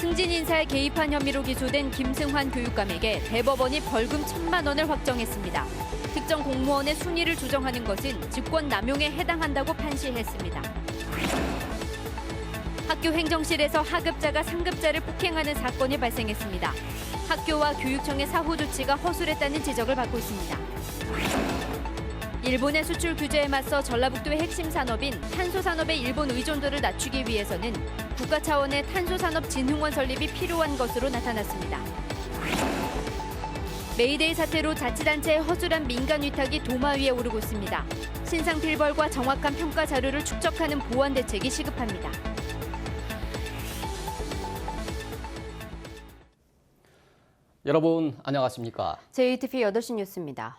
승진 인사에 개입한 혐의로 기소된 김승환 교육감에게 대법원이 벌금 1,000만 원을 확정했습니다. 특정 공무원의 순위를 조정하는 것은 직권 남용에 해당한다고 판시했습니다. 학교 행정실에서 하급자가 상급자를 폭행하는 사건이 발생했습니다. 학교와 교육청의 사후 조치가 허술했다는 지적을 받고 있습니다. 일본의 수출 규제에 맞서 전라북도의 핵심 산업인 탄소산업의 일본 의존도를 낮추기 위해서는 국가 차원의 탄소산업진흥원 설립이 필요한 것으로 나타났습니다. 메이데이 사태로 자치단체의 허술한 민간 위탁이 도마 위에 오르고 있습니다. 신상필벌과 정확한 평가 자료를 축적하는 보완 대책이 시급합니다. 여러분 안녕하십니까? JTBC 8시 뉴스입니다.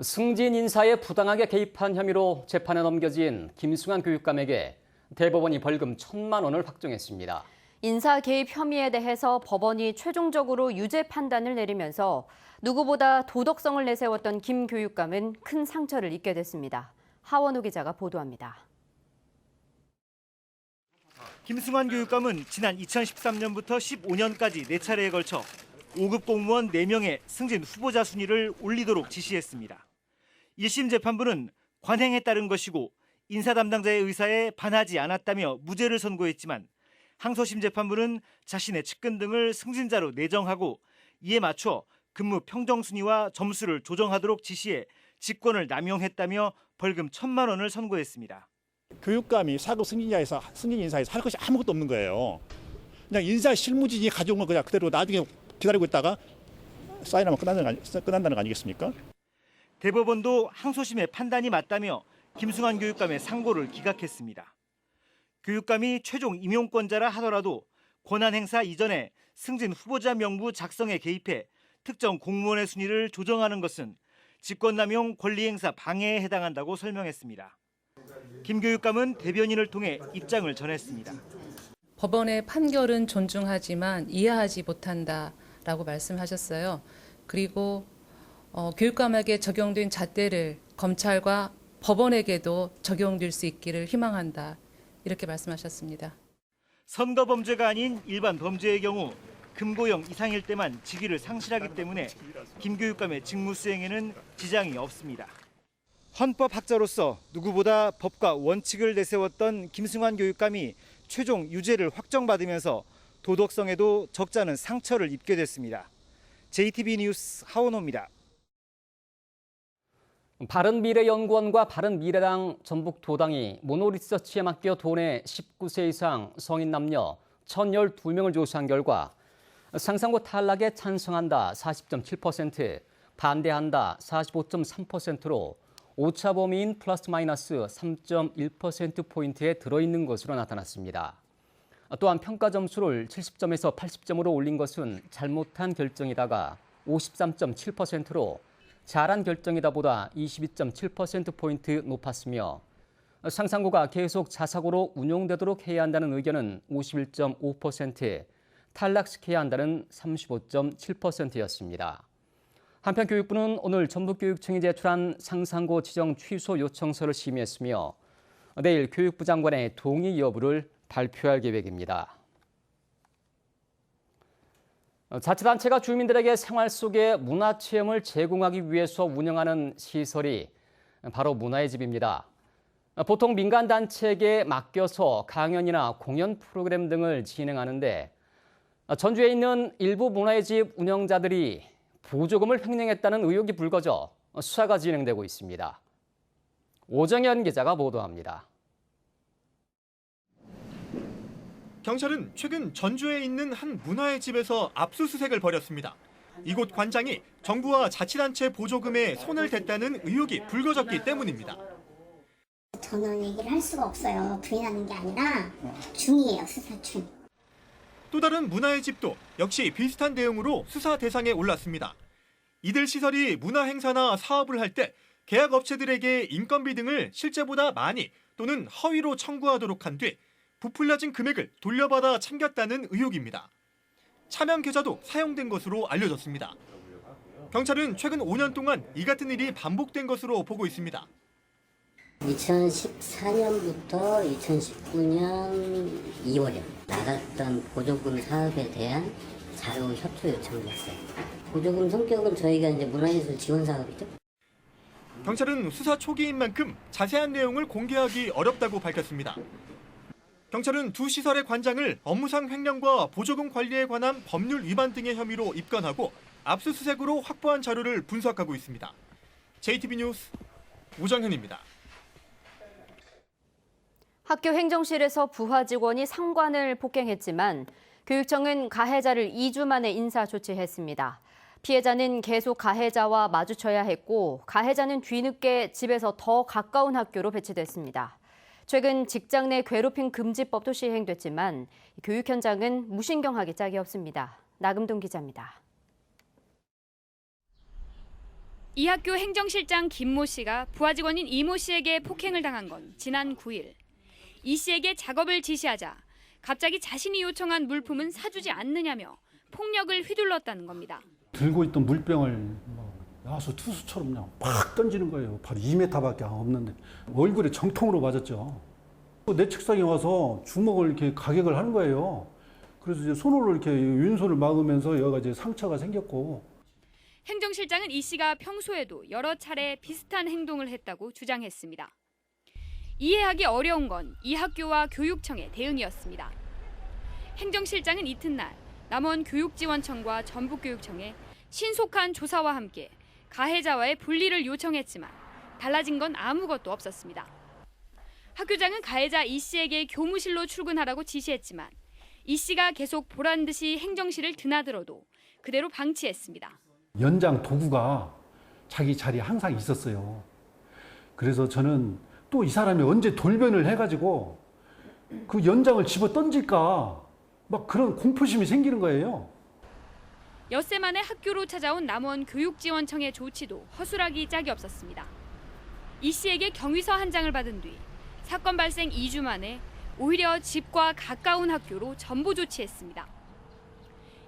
승진 인사에 부당하게 개입한 혐의로 재판에 넘겨진 김승환 교육감에게 대법원이 벌금 1,000만 원을 확정했습니다. 인사 개입 혐의에 대해서 법원이 최종적으로 유죄 판단을 내리면서 누구보다 도덕성을 내세웠던 김 교육감은 큰 상처를 입게 됐습니다. 하원우 기자가 보도합니다. 김승환 교육감은 지난 2013년부터 15년까지 4차례에 걸쳐 5급 공무원 4명의 승진 후보자 순위를 올리도록 지시했습니다. 1심 재판부는 관행에 따른 것이고 인사 담당자의 의사에 반하지 않았다며 무죄를 선고했지만 항소심 재판부는 자신의 측근 등을 승진자로 내정하고 이에 맞춰 근무 평정 순위와 점수를 조정하도록 지시해 직권을 남용했다며 벌금 1,000만 원을 선고했습니다. 교육감이 4급 승진 인사에서 할 것이 아무것도 없는 거예요. 그냥 인사 실무진이 가져온 거 그냥 그대로 나중에 기다리고 있다가 사인하면 끝난다는 거 아니겠습니까? 대법원도 항소심의 판단이 맞다며 김승환 교육감의 상고를 기각했습니다. 교육감이 최종 임용권자라 하더라도 권한 행사 이전에 승진 후보자 명부 작성에 개입해 특정 공무원의 순위를 조정하는 것은 직권남용 권리행사 방해에 해당한다고 설명했습니다. 김 교육감은 대변인을 통해 입장을 전했습니다. 법원의 판결은 존중하지만 이해하지 못한다라고 말씀하셨어요. 그리고 교육감에게 적용된 잣대를 검찰과 법원에게도 적용될 수 있기를 희망한다. 이렇게 말씀하셨습니다. 선거 범죄가 아닌 일반 범죄의 경우 금고형 이상일 때만 직위를 상실하기 때문에 김 교육감의 직무 수행에는 지장이 없습니다. 헌법학자로서 누구보다 법과 원칙을 내세웠던 김승환 교육감이 최종 유죄를 확정받으면서 도덕성에도 적지 않은 상처를 입게 됐습니다. JTBC 뉴스 하원호입니다. 바른미래연구원과 바른미래당 전북도당이 모노리서치에 맡겨 도내 19세 이상 성인 남녀 1,012명을 조사한 결과 상상고 탈락에 찬성한다 40.7%, 반대한다 45.3%로 오차 범위인 플러스 마이너스 3.1%포인트에 들어있는 것으로 나타났습니다. 또한 평가 점수를 70점에서 80점으로 올린 것은 잘못한 결정이다가 53.7%로 잘한 결정이다보다 22.7%포인트 높았으며 상상고가 계속 자사고로 운용되도록 해야 한다는 의견은 51.5%, 탈락시켜야 한다는 35.7%였습니다. 한편 교육부는 오늘 전북교육청이 제출한 상상고 지정 취소 요청서를 심의했으며 내일 교육부 장관의 동의 여부를 발표할 계획입니다. 자치단체가 주민들에게 생활 속의 문화체험을 제공하기 위해서 운영하는 시설이 바로 문화의 집입니다. 보통 민간단체에게 맡겨서 강연이나 공연 프로그램 등을 진행하는데 전주에 있는 일부 문화의 집 운영자들이 보조금을 횡령했다는 의혹이 불거져 수사가 진행되고 있습니다. 오정현 기자가 보도합니다. 경찰은 최근 전주에 있는 한 문화의 집에서 압수수색을 벌였습니다. 이곳 관장이 정부와 자치단체 보조금에 손을 댔다는 의혹이 불거졌기 때문입니다. 저는 얘기를 할 수가 없어요. 부인하는 게 아니라 중이에요, 수사 중. 또 다른 문화의 집도 역시 비슷한 내용으로 수사 대상에 올랐습니다. 이들 시설이 문화 행사나 사업을 할 때 계약 업체들에게 인건비 등을 실제보다 많이 또는 허위로 청구하도록 한 뒤 부풀려진 금액을 돌려받아 챙겼다는 의혹입니다. 차명 계좌도 사용된 것으로 알려졌습니다. 경찰은 최근 5년 동안 이 같은 일이 반복된 것으로 보고 있습니다. 2014년부터 2019년 2월에 나갔던 보조금 사업에 대한 자료 협조 요청을 했어요. 보조금 성격은 저희가 이제 문화예술 지원 사업이죠. 경찰은 수사 초기인 만큼 자세한 내용을 공개하기 어렵다고 밝혔습니다. 경찰은 두 시설의 관장을 업무상 횡령과 보조금 관리에 관한 법률 위반 등의 혐의로 입건하고 압수수색으로 확보한 자료를 분석하고 있습니다. JTB 뉴스 오정현입니다. 학교 행정실에서 부하 직원이 상관을 폭행했지만 교육청은 가해자를 2주 만에 인사 조치했습니다. 피해자는 계속 가해자와 마주쳐야 했고 가해자는 뒤늦게 집에서 더 가까운 학교로 배치됐습니다. 최근 직장 내 괴롭힘 금지법도 시행됐지만 교육 현장은 무신경하기 짝이 없습니다. 나금동 기자입니다. 이 학교 행정실장 김모 씨가 부하 직원인 이모 씨에게 폭행을 당한 건 지난 9일. 이 씨에게 작업을 지시하자 갑자기 자신이 요청한 물품은 사주지 않느냐며 폭력을 휘둘렀다는 겁니다. 들고 있던 물병을 야수 투수처럼 그냥 팍 던지는 거예요. 바로 2m밖에 없는데 얼굴에 정통으로 맞았죠. 내 책상에 와서 주먹을 이렇게 가격을 하는 거예요. 그래서 이제 손으로 이렇게 윤소를 막으면서 여기가 이제 상처가 생겼고. 행정실장은 이 씨가 평소에도 여러 차례 비슷한 행동을 했다고 주장했습니다. 이해하기 어려운 건 이 학교와 교육청의 대응이었습니다. 행정실장은 이튿날 남원 교육지원청과 전북교육청에 신속한 조사와 함께 가해자와의 분리를 요청했지만 달라진 건 아무것도 없었습니다. 학교장은 가해자 이 씨에게 교무실로 출근하라고 지시했지만 이 씨가 계속 보란 듯이 행정실을 드나들어도 그대로 방치했습니다. 연장 도구가 자기 자리에 항상 있었어요. 그래서 저는 또 이 사람이 언제 돌변을 해가지고 그 연장을 집어 던질까 막 그런 공포심이 생기는 거예요. 엿새 만에 학교로 찾아온 남원 교육지원청의 조치도 허술하기 짝이 없었습니다. 이 씨에게 경위서 한 장을 받은 뒤 사건 발생 2주 만에 오히려 집과 가까운 학교로 전보 조치했습니다.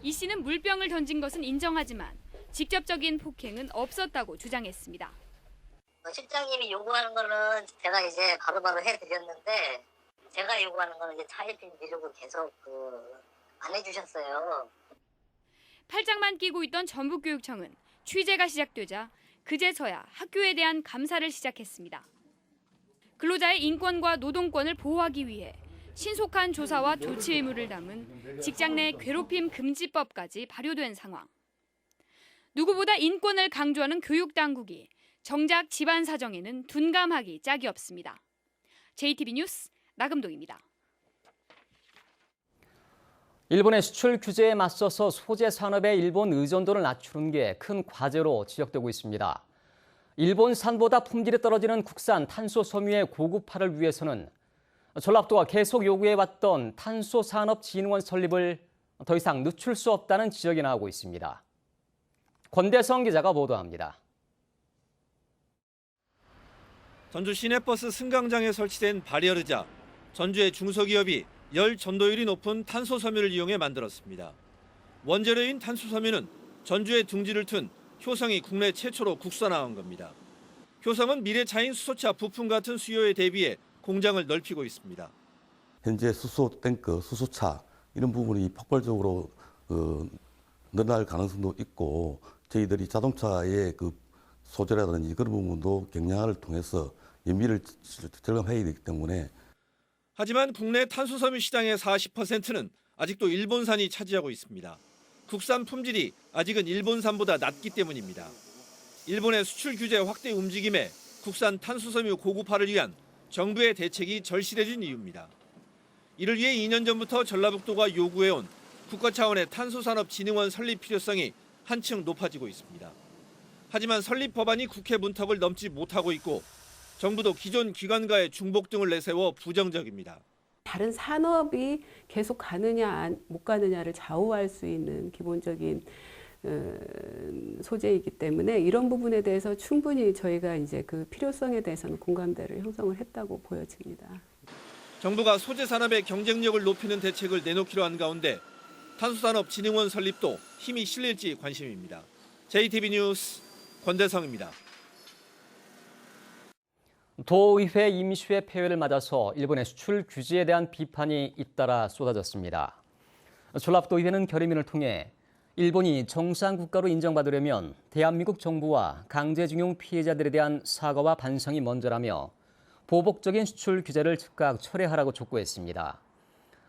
이 씨는 물병을 던진 것은 인정하지만 직접적인 폭행은 없었다고 주장했습니다. 실장님이 요구하는 거는 제가 이제 바로바로 해드렸는데 제가 요구하는 거는 이제 차일피 미루고 계속 안 해주셨어요. 팔짱만 끼고 있던 전북교육청은 취재가 시작되자 그제서야 학교에 대한 감사를 시작했습니다. 근로자의 인권과 노동권을 보호하기 위해 신속한 조사와 조치 의무를 담은 직장 내 괴롭힘 금지법까지 발효된 상황. 누구보다 인권을 강조하는 교육당국이 정작 집안 사정에는 둔감하기 짝이 없습니다. JTB 뉴스 나금동입니다. 일본의 수출 규제에 맞서서 소재 산업의 일본 의존도를 낮추는 게 큰 과제로 지적되고 있습니다. 일본산보다 품질이 떨어지는 국산 탄소 섬유의 고급화를 위해서는 전라북도가 계속 요구해왔던 탄소산업진흥원 설립을 더 이상 늦출 수 없다는 지적이 나오고 있습니다. 권대성 기자가 보도합니다. 전주 시내버스 승강장에 설치된 바리어르자, 전주의 중소기업이 열 전도율이 높은 탄소섬유를 이용해 만들었습니다. 원재료인 탄소섬유는 전주에 둥지를 튼 효성이 국내 최초로 국산화한 겁니다. 효성은 미래차인 수소차 부품 같은 수요에 대비해 공장을 넓히고 있습니다. 현재 수소 탱크, 수소차 이런 부분이 폭발적으로 늘어날 가능성도 있고 저희들이 자동차의 그 소재라든지 그런 부분도 경량화를 통해서 연비를 절감해야 되기 때문에. 하지만 국내 탄소섬유 시장의 40%는 아직도 일본산이 차지하고 있습니다. 국산 품질이 아직은 일본산보다 낮기 때문입니다. 일본의 수출 규제 확대 움직임에 국산 탄소섬유 고급화를 위한 정부의 대책이 절실해진 이유입니다. 이를 위해 2년 전부터 전라북도가 요구해온 국가 차원의 탄소산업진흥원 설립 필요성이 한층 높아지고 있습니다. 하지만 설립 법안이 국회 문턱을 넘지 못하고 있고 정부도 기존 기관과의 중복 등을 내세워 부정적입니다. 다른 산업이 계속 가느냐 못 가느냐를 좌우할 수 있는 기본적인 소재이기 때문에 이런 부분에 대해서 충분히 저희가 이제 그 필요성에 대해서는 공감대를 형성을 했다고 보여집니다. 정부가 소재 산업의 경쟁력을 높이는 대책을 내놓기로 한 가운데 탄소산업진흥원 설립도 힘이 실릴지 관심입니다. JTB 뉴스 권대성입니다. 도의회 임시회 폐회를 맞아서 일본의 수출 규제에 대한 비판이 잇따라 쏟아졌습니다. 전라북도의회는 결의문을 통해 일본이 정상국가로 인정받으려면 대한민국 정부와 강제징용 피해자들에 대한 사과와 반성이 먼저라며 보복적인 수출 규제를 즉각 철회하라고 촉구했습니다.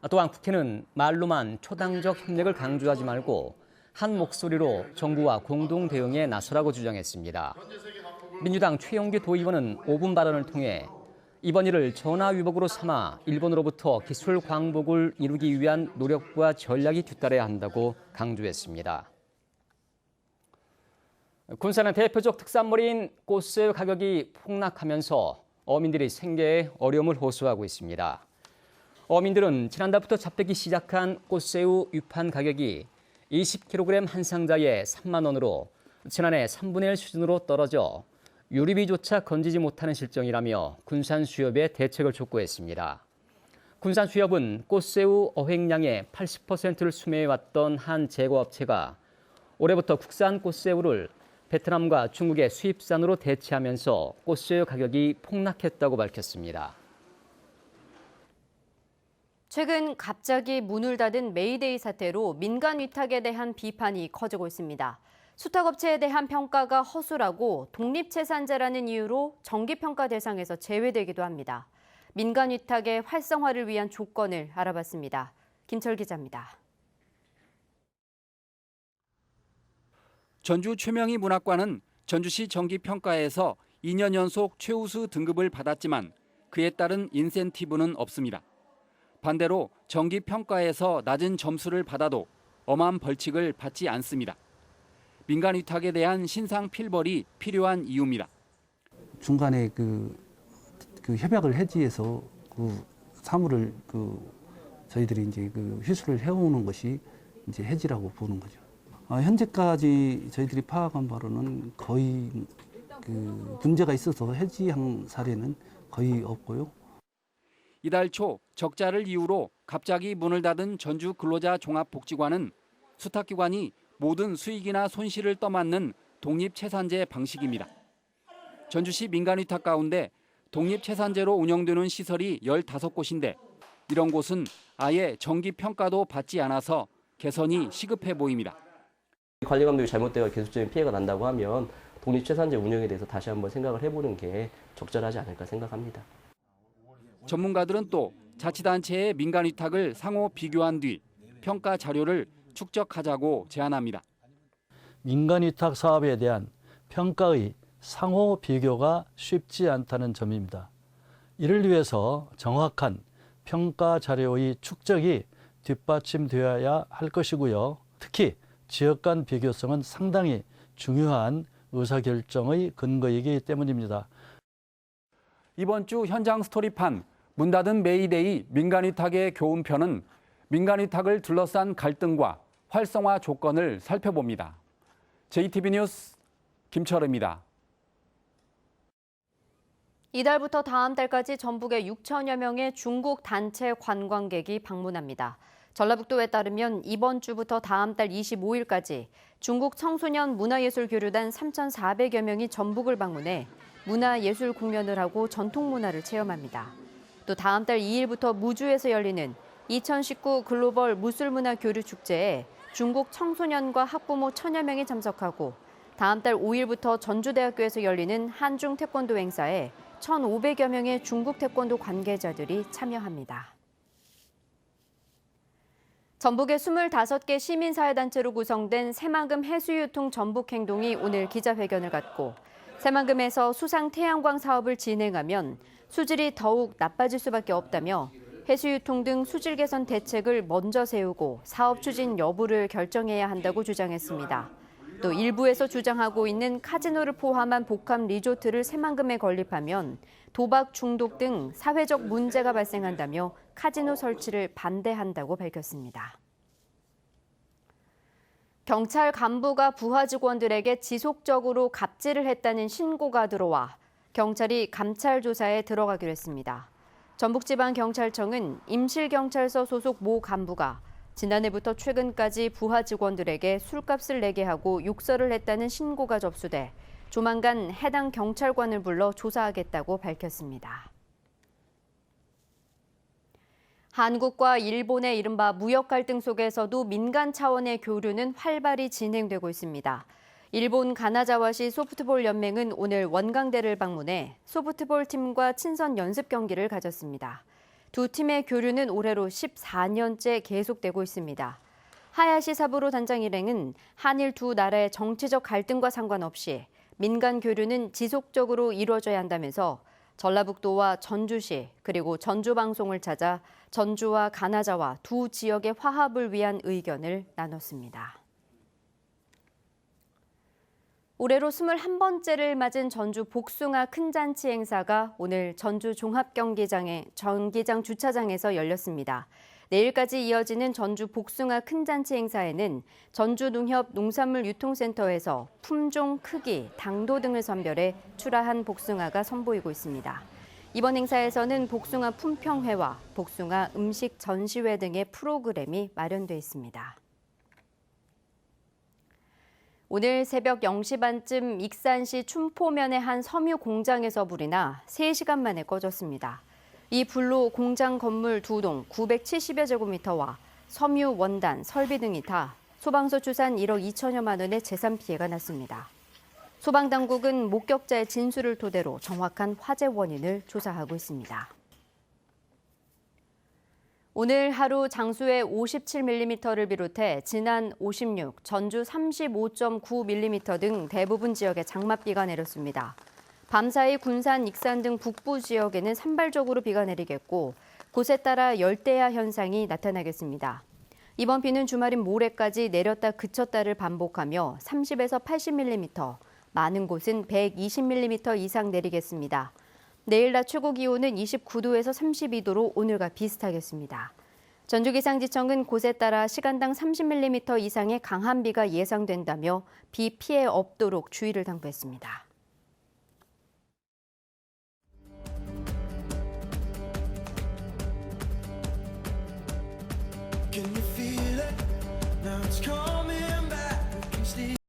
또한 국회는 말로만 초당적 협력을 강조하지 말고 한 목소리로 정부와 공동 대응에 나서라고 주장했습니다. 민주당 최영규 도의원은 5분 발언을 통해 이번 일을 전화위복으로 삼아 일본으로부터 기술 광복을 이루기 위한 노력과 전략이 뒤따라야 한다고 강조했습니다. 군산의 대표적 특산물인 꽃새우 가격이 폭락하면서 어민들이 생계에 어려움을 호소하고 있습니다. 어민들은 지난달부터 잡히기 시작한 꽃새우 유판 가격이 20kg 한 상자에 3만 원으로 지난해 3분의 1 수준으로 떨어져 요리비조차 건지지 못하는 실정이라며 군산수협에 대책을 촉구했습니다. 군산수협은 꽃새우 어획량의 80%를 수매해왔던 한 제과업체가 올해부터 국산 꽃새우를 베트남과 중국의 수입산으로 대체하면서 꽃새우 가격이 폭락했다고 밝혔습니다. 최근 갑자기 문을 닫은 메이데이 사태로 민간 위탁에 대한 비판이 커지고 있습니다. 수탁업체에 대한 평가가 허술하고 독립체산제라는 이유로 정기평가 대상에서 제외되기도 합니다. 민간 위탁의 활성화를 위한 조건을 알아봤습니다. 김철 기자입니다. 전주 최명희 문학관은 전주시 정기평가에서 2년 연속 최우수 등급을 받았지만 그에 따른 인센티브는 없습니다. 반대로 정기평가에서 낮은 점수를 받아도 엄한 벌칙을 받지 않습니다. 민간 위탁에 대한 신상 필벌이 필요한 이유입니다. 중간에 그 협약을 해지해서 사물을 저희들이 이제 회수를 해오는 것이 이제 해지라고 보는 거죠. 현재까지 저희들이 파악한 바로는 거의 문제가 있어서 해지한 사례는 거의 없고요. 이달 초 적자를 이유로 갑자기 문을 닫은 전주 근로자 종합복지관은 수탁기관이 모든 수익이나 손실을 떠맡는 독립체산제 방식입니다. 전주시 민간위탁 가운데 독립체산제로 운영되는 시설이 15곳인데 이런 곳은 아예 정기평가도 받지 않아서 개선이 시급해 보입니다. 관리 감독이 잘못되어 계속적인 피해가 난다고 하면 독립체산제 운영에 대해서 다시 한번 생각을 해보는 게 적절하지 않을까 생각합니다. 전문가들은 또 자치단체의 민간위탁을 상호 비교한 뒤 평가 자료를 축적하자고 제안합니다. 민간위탁 사업에 대한 평가의 상호 비교가 쉽지 않다는 점입니다. 이를 위해서 정확한 평가 자료의 축적이 뒷받침되어야 할 것이고요. 특히 지역 간 비교성은 상당히 중요한 의사결정의 근거이기 때문입니다. 이번 주 현장 스토리판 문 닫은 메이데이 민간위탁의 교훈편은 민간위탁을 둘러싼 갈등과 활성화 조건을 살펴봅니다. JTB 뉴스 김철우입니다. 이달부터 다음 달까지 전북에 6천여 명의 중국 단체 관광객이 방문합니다. 전라북도에 따르면 이번 주부터 다음 달 25일까지 중국 청소년 문화예술교류단 3,400여 명이 전북을 방문해 문화예술 공연을 하고 전통 문화를 체험합니다. 또 다음 달 2일부터 무주에서 열리는 2019 글로벌 무술문화 교류 축제에 중국 청소년과 학부모 1,000여 명이 참석하고 다음 달 5일부터 전주대학교에서 열리는 한중 태권도 행사에 1,500여 명의 중국 태권도 관계자들이 참여합니다. 전북의 25개 시민사회단체로 구성된 새만금 해수유통 전북행동이 오늘 기자회견을 갖고 새만금에서 수상 태양광 사업을 진행하면 수질이 더욱 나빠질 수밖에 없다며 해수유통 등 수질 개선 대책을 먼저 세우고 사업 추진 여부를 결정해야 한다고 주장했습니다. 또 일부에서 주장하고 있는 카지노를 포함한 복합 리조트를 새만금에 건립하면 도박 중독 등 사회적 문제가 발생한다며 카지노 설치를 반대한다고 밝혔습니다. 경찰 간부가 부하 직원들에게 지속적으로 갑질을 했다는 신고가 들어와 경찰이 감찰 조사에 들어가기로 했습니다. 전북지방경찰청은 임실경찰서 소속 모 간부가 지난해부터 최근까지 부하 직원들에게 술값을 내게 하고 욕설을 했다는 신고가 접수돼 조만간 해당 경찰관을 불러 조사하겠다고 밝혔습니다. 한국과 일본의 이른바 무역 갈등 속에서도 민간 차원의 교류는 활발히 진행되고 있습니다. 일본 가나자와시 소프트볼 연맹은 오늘 원광대를 방문해 소프트볼 팀과 친선 연습 경기를 가졌습니다. 두 팀의 교류는 올해로 14년째 계속되고 있습니다. 하야시 사부로 단장 일행은 한일 두 나라의 정치적 갈등과 상관없이 민간 교류는 지속적으로 이루어져야 한다면서 전라북도와 전주시 그리고 전주방송을 찾아 전주와 가나자와 두 지역의 화합을 위한 의견을 나눴습니다. 올해로 21번째를 맞은 전주 복숭아 큰잔치 행사가 오늘 전주 종합경기장 주차장에서 열렸습니다. 내일까지 이어지는 전주 복숭아 큰잔치 행사에는 전주농협 농산물유통센터에서 품종, 크기, 당도 등을 선별해 출하한 복숭아가 선보이고 있습니다. 이번 행사에서는 복숭아 품평회와 복숭아 음식 전시회 등의 프로그램이 마련돼 있습니다. 오늘 새벽 0시 반쯤 익산시 춘포면의 한 섬유 공장에서 불이 나 3시간 만에 꺼졌습니다. 이 불로 공장 건물 2동 970여 제곱미터와 섬유 원단, 설비 등이 타 소방서 추산 1억 2천여만 원의 재산 피해가 났습니다. 소방당국은 목격자의 진술을 토대로 정확한 화재 원인을 조사하고 있습니다. 오늘 하루 장수의 57mm를 비롯해 진안 56, 전주 35.9mm 등 대부분 지역에 장맛비가 내렸습니다. 밤사이 군산, 익산 등 북부 지역에는 산발적으로 비가 내리겠고 곳에 따라 열대야 현상이 나타나겠습니다. 이번 비는 주말인 모레까지 내렸다 그쳤다를 반복하며 30에서 80mm, 많은 곳은 120mm 이상 내리겠습니다. 내일 낮 최고 기온은 29도에서 32도로 오늘과 비슷하겠습니다. 전주기상지청은 곳에 따라 시간당 30mm 이상의 강한 비가 예상된다며 비 피해 없도록 주의를 당부했습니다. Can you feel it? Now it's coming.